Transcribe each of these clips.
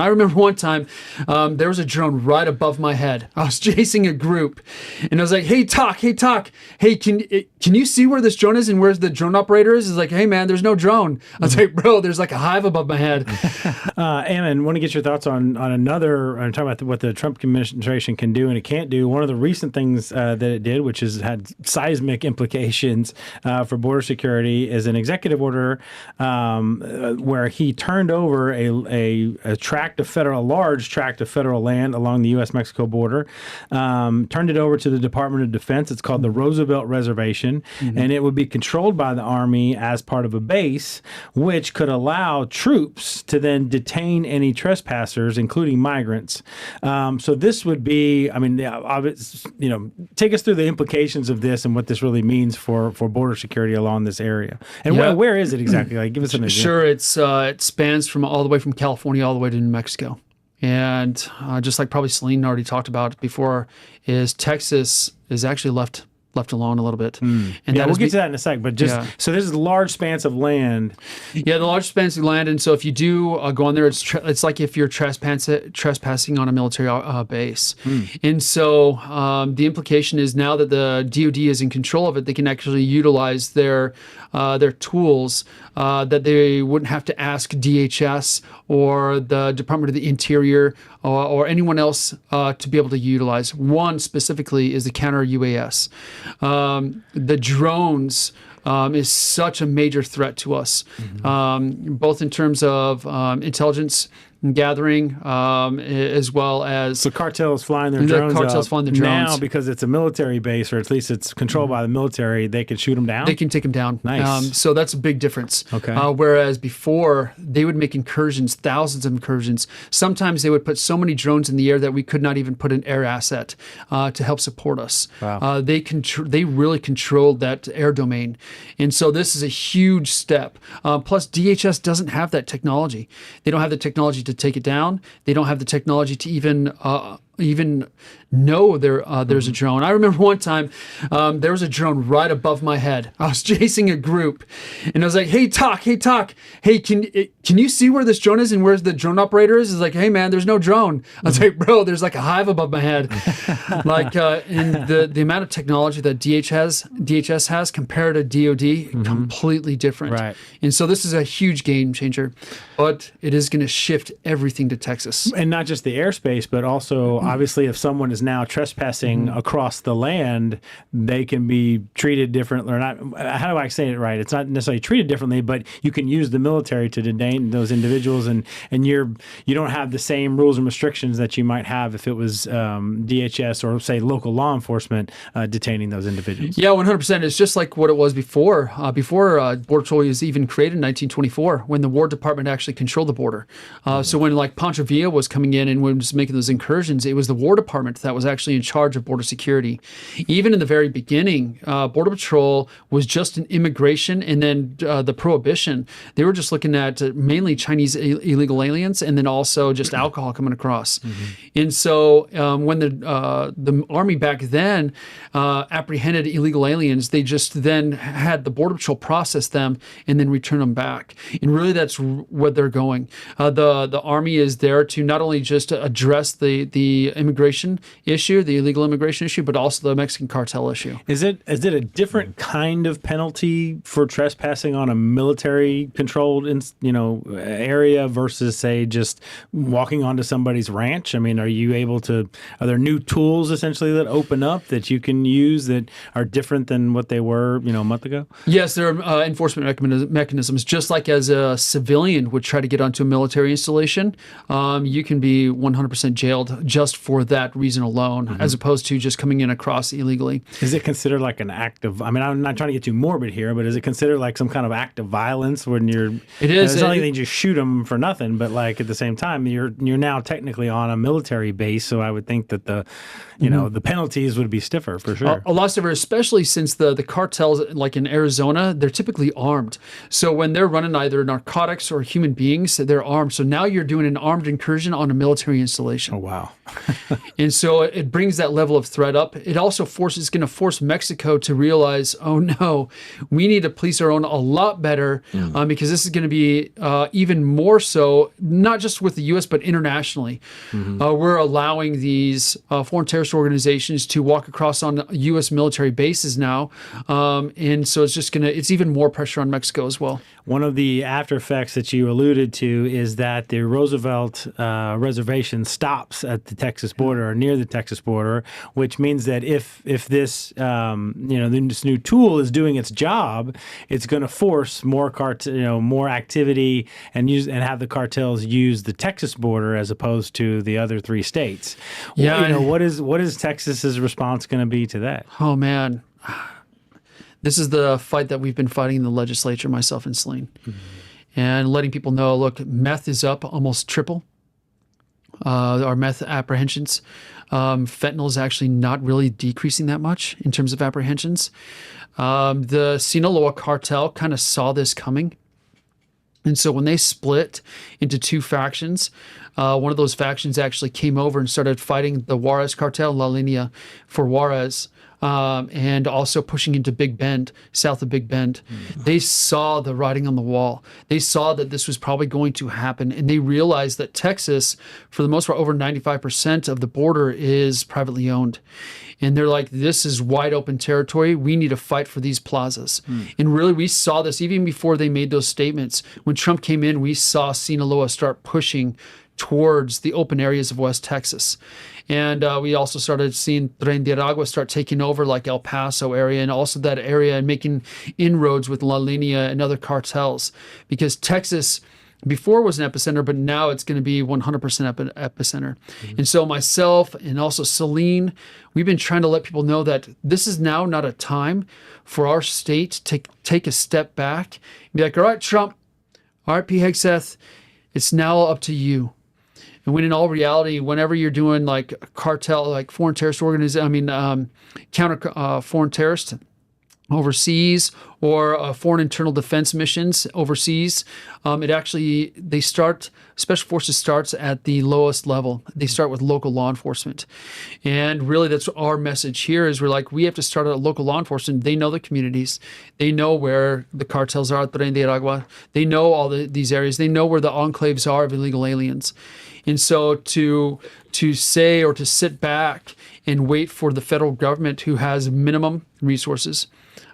I remember one time there was a drone right above my head. I was chasing a group and I was like, hey, talk. Hey, can you see where this drone is and where the drone operator is? It's like, hey, man, there's no drone. I was like, bro, there's like a hive above my head. Ammon, want to get your thoughts on talking about what the Trump administration can do and it can't do. One of the recent things that it did, which has had seismic implications for border security, is an executive order where he turned over a large tract of federal land along the U.S.-Mexico border, turned it over to the Department of Defense. It's called the Roosevelt Reservation, and it would be controlled by the Army as part of a base, which could allow troops to then detain any trespassers, including migrants. So this would be, take us through the implications of this and what this really means for border security along this area. And where is it exactly? Like, give us an example. Sure, it spans from all the way from California all the way to New Mexico. And just like probably Celine already talked about before, is Texas is actually left alone a little bit. And we'll get to that in a sec, but so this is a large expanse of land. Yeah, the large expanse of land. And so if you do go on there, it's like if you're trespassing on a military base. And so the implication is now that the DoD is in control of it, they can actually utilize their tools that they wouldn't have to ask DHS or the Department of the Interior or anyone else to be able to utilize. One specifically is the counter UAS. The drones is such a major threat to us, both in terms of intelligence gathering, as well as the cartels flying their drones. Now, because it's a military base, or at least it's controlled by the military, they can shoot them down. They can take them down. Nice. So that's a big difference. Okay. Whereas before they would make incursions, thousands of incursions. Sometimes they would put so many drones in the air that we could not even put an air asset to help support us. Wow. They really controlled that air domain, and so this is a huge step. Plus, DHS doesn't have that technology. They don't have the technology to take it down. They don't have the technology to even know there's a drone. I remember one time there was a drone right above my head. I was chasing a group and I was like, hey, talk. Hey, can you see where this drone is and where the drone operator is? It's like, hey, man, there's no drone. I was like, bro, there's like a hive above my head. And the amount of technology that DHS has compared to DoD, completely different. Right. And so this is a huge game changer, but it is going to shift everything to Texas. And not just the airspace, but also obviously if someone is now trespassing across the land, they can be treated differently, or not. How do I say it right? It's not necessarily treated differently, but you can use the military to detain those individuals, and you don't have the same rules and restrictions that you might have if it was DHS or say local law enforcement detaining those individuals. Yeah, 100%. It's just like what it was before Border Patrol was even created in 1924, when the War Department actually controlled the border. So when like Pancho Villa was coming in and was making those incursions, it was the War Department that was actually in charge of border security. Even in the very beginning, Border Patrol was just an immigration, and then the prohibition. They were just looking at mainly Chinese illegal aliens, and then also just alcohol coming across. And so when the Army back then apprehended illegal aliens, they just then had the Border Patrol process them and then return them back. And really, that's what they're going. The Army is there to not only just address the immigration issue, the illegal immigration issue, but also the Mexican cartel issue. Is it a different kind of penalty for trespassing on a military controlled area versus say just walking onto somebody's ranch? I mean, are there new tools essentially that open up that you can use that are different than what they were, a month ago? Yes, there are enforcement mechanisms. Just like as a civilian would try to get onto a military installation, you can be 100% jailed just for that reason alone, as opposed to just coming in across illegally. Is it considered like an act of, I'm not trying to get too morbid here, but is it considered like some kind of act of violence when you're, it is. It's not like they just shoot them for nothing, but like at the same time, you're now technically on a military base. So I would think that the penalties would be stiffer for sure. A lot stiffer, especially since the cartels, like in Arizona, they're typically armed. So when they're running either narcotics or human beings, they're armed. So now you're doing an armed incursion on a military installation. Oh, wow. And so it brings that level of threat up. It also is going to force Mexico to realize, oh no, we need to police our own a lot better, because this is going to be even more so, not just with the U.S., but internationally. We're allowing these foreign terrorist organizations to walk across on U.S. military bases now. And so it's even more pressure on Mexico as well. One of the after effects that you alluded to is that the Roosevelt reservation stops at the Texas border or near the Texas border, which means that if this this new tool is doing its job, it's going to force more more activity and have the cartels use the Texas border as opposed to the other 3 states. Yeah, what is Texas's response going to be to that? Oh man. This is the fight that we've been fighting in the legislature, myself and Celine, and letting people know, look, meth is up almost triple. Our meth apprehensions. Fentanyl is actually not really decreasing that much in terms of apprehensions. The Sinaloa cartel kind of saw this coming. And so when they split into 2 factions, one of those factions actually came over and started fighting the Juarez cartel, La Linea for Juarez, and also pushing into Big Bend, south of Big Bend. They saw the writing on the wall. They saw that this was probably going to happen, and they realized that Texas, for the most part, over 95% of the border is privately owned. And they're like, this is wide open territory. We need to fight for these plazas. And really, we saw this even before they made those statements. When Trump came in, we saw Sinaloa start pushing towards the open areas of West Texas. And we also started seeing Tren de Aragua start taking over like El Paso area and also that area and making inroads with La Linea and other cartels. Because Texas before was an epicenter, but now it's going to be 100% epicenter. And so myself and also Celine, we've been trying to let people know that this is now not a time for our state to take a step back and be like, all right, Trump, all right, P. Hegseth, it's now up to you. And when in all reality, whenever you're doing like cartel, like foreign terrorist counter foreign terrorist overseas or foreign internal defense missions overseas, special forces starts at the lowest level. They start with local law enforcement. And really that's our message here is we have to start at local law enforcement. They know the communities. They know where the cartels are at Tren de Aragua. They know all these areas. They know where the enclaves are of illegal aliens. And so to say or to sit back and wait for the federal government who has minimum resources,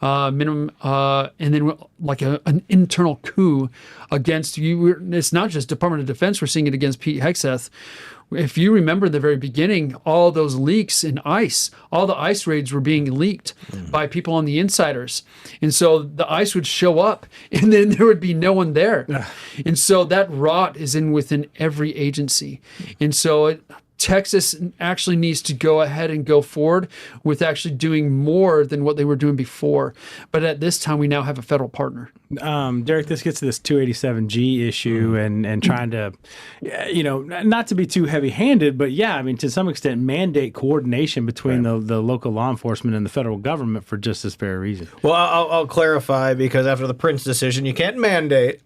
and then like an internal coup against you. It's not just Department of Defense. We're seeing it against Pete Hegseth. If you remember the very beginning, all those leaks in ICE, all the ICE raids were being leaked by people on the insiders. And so the ICE would show up and then there would be no one there. And so that rot is within every agency. And so Texas actually needs to go ahead and go forward with actually doing more than what they were doing before. But at this time, we now have a federal partner. Derek, this gets to this 287G issue and trying to, not to be too heavy-handed, but yeah, I mean, to some extent, mandate coordination between the local law enforcement and the federal government for just this very reason. Well, I'll clarify, because after the Prince decision, you can't mandate,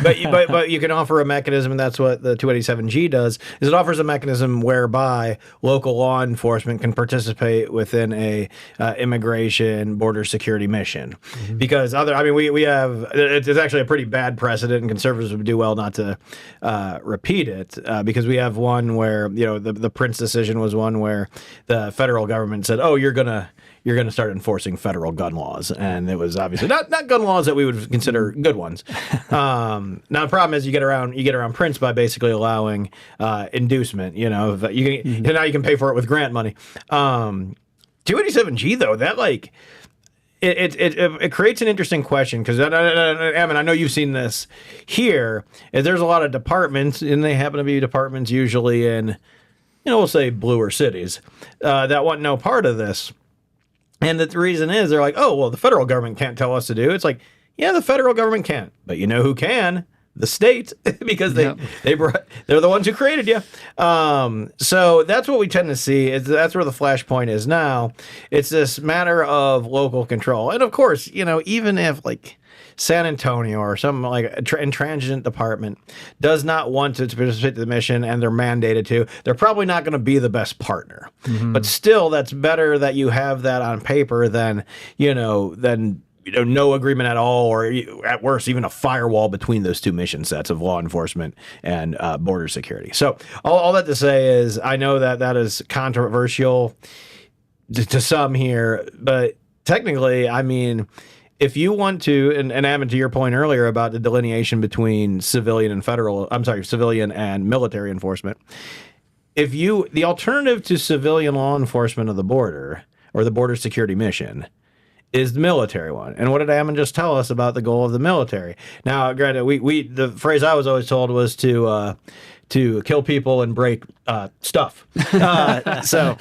but you can offer a mechanism, and that's what the 287G does, is it offers a mechanism whereby local law enforcement can participate within a immigration border security mission. Because we have, it's actually a pretty bad precedent, and conservatives would do well not to repeat it, because we have one where, the Prince decision was one where the federal government said, oh, you're gonna start enforcing federal gun laws, and it was obviously not gun laws that we would consider good ones. Now the problem is you get around Prince by basically allowing inducement. Now you can pay for it with grant money. 287G though, that it creates an interesting question, because Ammon, I know you've seen this here. There's a lot of departments, and they happen to be departments usually in, we'll say bluer cities, that want no part of this. And the reason is they're like, oh, well, the federal government can't tell us to do. It's like, yeah, the federal government can't, but you know who can? The state, because they're the ones who created you. So that's what we tend to see. That's where the flashpoint is now. It's this matter of local control. And of course, even if San Antonio or some like a intransigent department does not want to participate in the mission and they're mandated to, they're probably not going to be the best partner. But still, that's better that you have that on paper than, no agreement at all, or at worst, even a firewall between those two mission sets of law enforcement and border security. So all that to say is, I know that is controversial to some here, but technically, I mean, if you want to, and Ammon, to your point earlier about the delineation between civilian and military enforcement, the alternative to civilian law enforcement of the border or the border security mission is the military one. And what did Ammon just tell us about the goal of the military? Now, granted, the phrase I was always told was to kill people and break stuff. So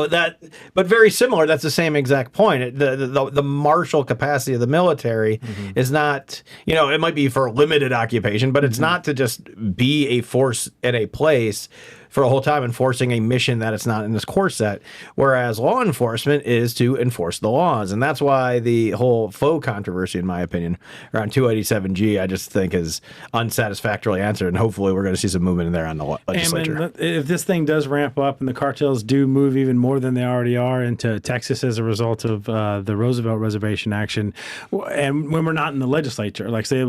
that, but very similar. That's the same exact point. The martial capacity of the military is not, it might be for limited occupation, but it's not to just be a force at a place for a whole time enforcing a mission that it's not in this core set, whereas law enforcement is to enforce the laws. And that's why the whole faux controversy, in my opinion, around 287G, I just think is unsatisfactorily answered, and hopefully we're going to see some movement in there on the legislature. And if this thing does ramp up and the cartels do move even more than they already are into Texas as a result of the Roosevelt Reservation action, and when we're not in the legislature, like say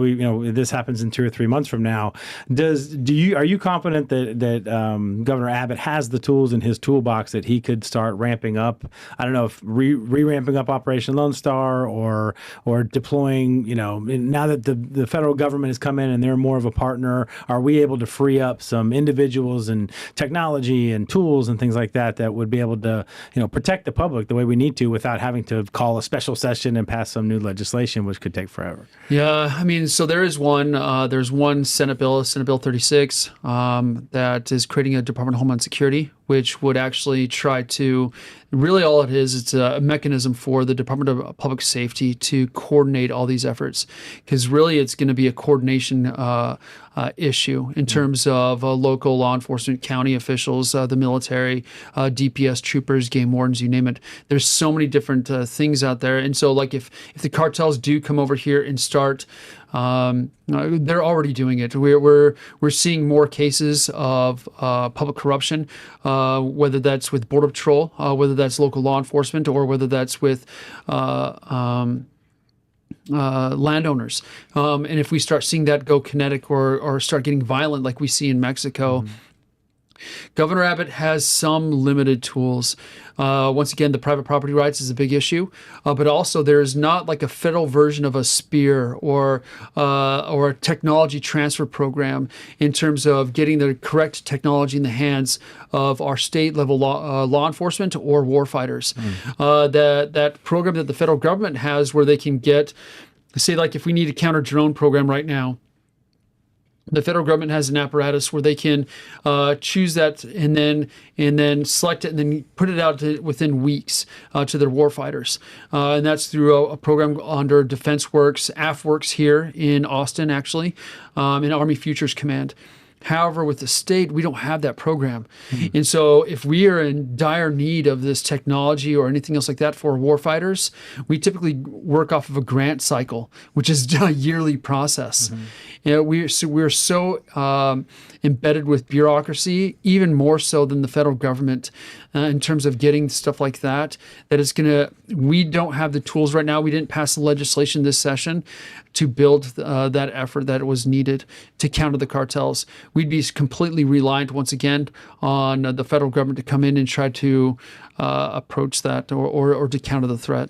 this happens in 2 or 3 months from now, are you confident that Governor Abbott has the tools in his toolbox that he could start ramping up? I don't know if re-ramping up Operation Lone Star or deploying, now that the federal government has come in and they're more of a partner, are we able to free up some individuals and technology and tools and things like that would be able to, protect the public the way we need to without having to call a special session and pass some new legislation, which could take forever? Yeah, I mean, so there's one Senate Bill 36, that is creating a Department of Homeland Security, which would actually try to, really all it is, it's a mechanism for the Department of Public Safety to coordinate all these efforts. Because really it's going to be a coordination issue in terms of local law enforcement, county officials, the military, DPS troopers, game wardens, you name it. There's so many different things out there. And so like if the cartels do come over here and start, they're already doing it. We're seeing more cases of public corruption, whether that's with Border Patrol, whether that's local law enforcement, or whether that's with landowners. And if we start seeing that go kinetic or start getting violent like we see in Mexico, Governor Abbott has some limited tools. Once again, the private property rights is a big issue, but also there's not like a federal version of a SPEAR or a technology transfer program in terms of getting the correct technology in the hands of our state level law enforcement or warfighters. That program that the federal government has, where they can get, say, like if we need a counter drone program right now, the federal government has an apparatus where they can choose that and then select it and then put it out within weeks to their warfighters. And that's through a program under Defense Works, AFWorks here in Austin, actually, in Army Futures Command. However, with the state, we don't have that program. And so if we are in dire need of this technology or anything else like that for warfighters, we typically work off of a grant cycle, which is a yearly process. We're so embedded with bureaucracy, even more so than the federal government in terms of getting stuff like that, we don't have the tools right now. We didn't pass the legislation this session to build that effort that was needed to counter the cartels. We'd be completely reliant once again on the federal government to come in and try to approach that or to counter the threat.